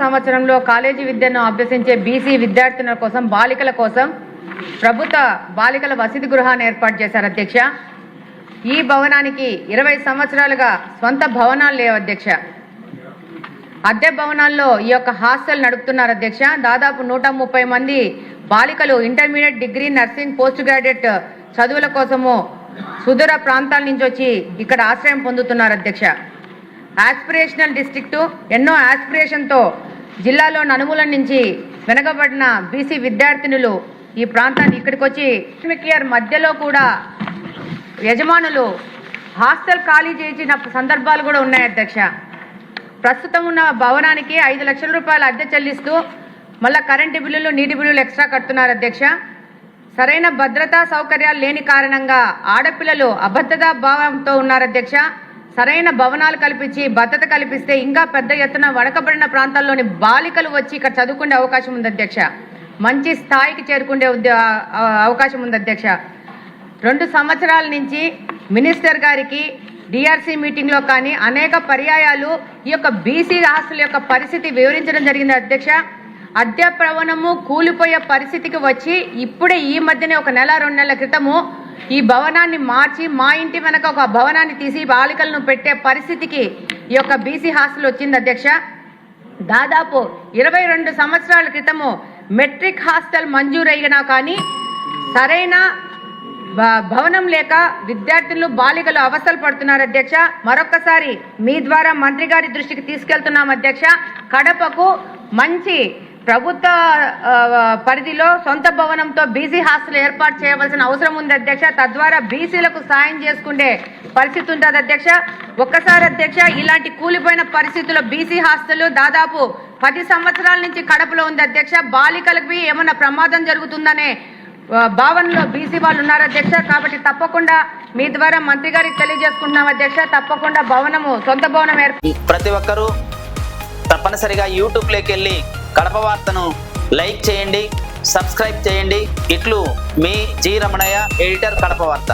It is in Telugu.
సంవత్సరంలో కాలేజీ విద్యను అభ్యసించే బీసీ విద్యార్థినుల కోసం బాలికల కోసం ప్రభుత్వ బాలికల వసతి గృహాన్ని ఏర్పాటు చేశారు అధ్యక్ష. ఈ భవనానికి 20 సంవత్సరాలుగా స్వంత భవనాలు లేవు అధ్యక్ష. అద్దె భవనాల్లో ఈ యొక్క హాస్టల్ నడుపుతున్నారు అధ్యక్ష. దాదాపు 130 మంది బాలికలు intermediate, degree, nursing, post graduate చదువుల కోసము సుదూర ప్రాంతాల నుంచి వచ్చి ఇక్కడ ఆశ్రయం పొందుతున్నారు అధ్యక్ష. ఆస్పిరేషనల్ డిస్ట్రిక్టు ఎన్నో ఆస్పిరేషన్తో జిల్లాలో నలుమూల నుంచి వెనకబడిన బీసీ విద్యార్థినులు ఈ ప్రాంతాన్ని ఇక్కడికి వచ్చి ఇయర్ మధ్యలో కూడా యజమానులు హాస్టల్ ఖాళీ చేసిన సందర్భాలు కూడా ఉన్నాయి అధ్యక్ష. ప్రస్తుతం ఉన్న భవనానికి 5 లక్షల రూపాయల అద్దె చెల్లిస్తూ మళ్ళీ కరెంటు బిల్లులు, నీటి బిల్లులు ఎక్స్ట్రా కడుతున్నారు అధ్యక్ష. సరైన భద్రతా సౌకర్యాలు లేని కారణంగా ఆడపిల్లలు అభద్రతా భావంతో ఉన్నారు అధ్యక్ష. సరైన భవనాలు కల్పించి భద్రత కల్పిస్తే ఇంకా పెద్ద ఎత్తున వెనకబడిన ప్రాంతాల్లోని బాలికలు వచ్చి ఇక్కడ చదువుకునే అవకాశం ఉంది అధ్యక్ష. మంచి స్థాయికి చేరుకునే అవకాశం ఉంది అధ్యక్ష. 2 సంవత్సరాల నుంచి మినిస్టర్ గారికి డిఆర్సీ మీటింగ్లో కానీ అనేక పర్యాయాలు ఈ యొక్క బీసీ హాస్టల్ యొక్క పరిస్థితి వివరించడం జరిగింది అధ్యక్ష. అద్దె భవనము కూలిపోయే పరిస్థితికి వచ్చి ఇప్పుడే ఈ మధ్యనే 1 నెల 2 నెలల క్రితము ఈ భవనాన్ని మార్చి మా ఇంటి వెనక ఒక భవనాన్ని తీసి బాలికలను పెట్టే పరిస్థితికి ఈ యొక్క బీసీ హాస్టల్ వచ్చింది అధ్యక్ష. దాదాపు 22 సంవత్సరాల క్రితము మెట్రిక్ హాస్టల్ మంజూరైనా కానీ సరైన భవనం లేక విద్యార్థులు బాలికలు అవస్థలు పడుతున్నారు అధ్యక్ష. మరొకసారి మీ ద్వారా మంత్రి గారి దృష్టికి తీసుకెళ్తున్నాం అధ్యక్ష. కడపకు మంచి ప్రభుత్వ పరిధిలో సొంత భవనంతో బీసీ హాస్టల్ ఏర్పాటు చేయవలసిన అవసరం ఉంది అధ్యక్ష. తద్వారా బీసీలకు సాయం చేసుకునే పరిస్థితి ఉంటుంది అధ్యక్ష. ఒక్కసారి అధ్యక్ష, ఇలాంటి కూలిపోయిన పరిస్థితుల్లో బీసీ హాస్టల్ దాదాపు 10 సంవత్సరాల నుంచి కడపలో ఉంది అధ్యక్ష. బాలికలకి ఏమన్నా ప్రమాదం జరుగుతుందనే భావనలో బీసీ వాళ్ళు ఉన్నారు అధ్యక్ష. కాబట్టి తప్పకుండా మీ ద్వారా మంత్రి గారికి తెలియజేసుకుంటున్నాం అధ్యక్ష. తప్పకుండా భవనము సొంత భవనం ప్రతి ఒక్కరూ తప్పనిసరిగా యూట్యూబ్లోకి వెళ్ళి కడప వార్తను లైక్ చేయండి, సబ్స్క్రైబ్ చేయండి. ఇట్లు మీ జి రమణయ్య, ఎడిటర్, కడప వార్త.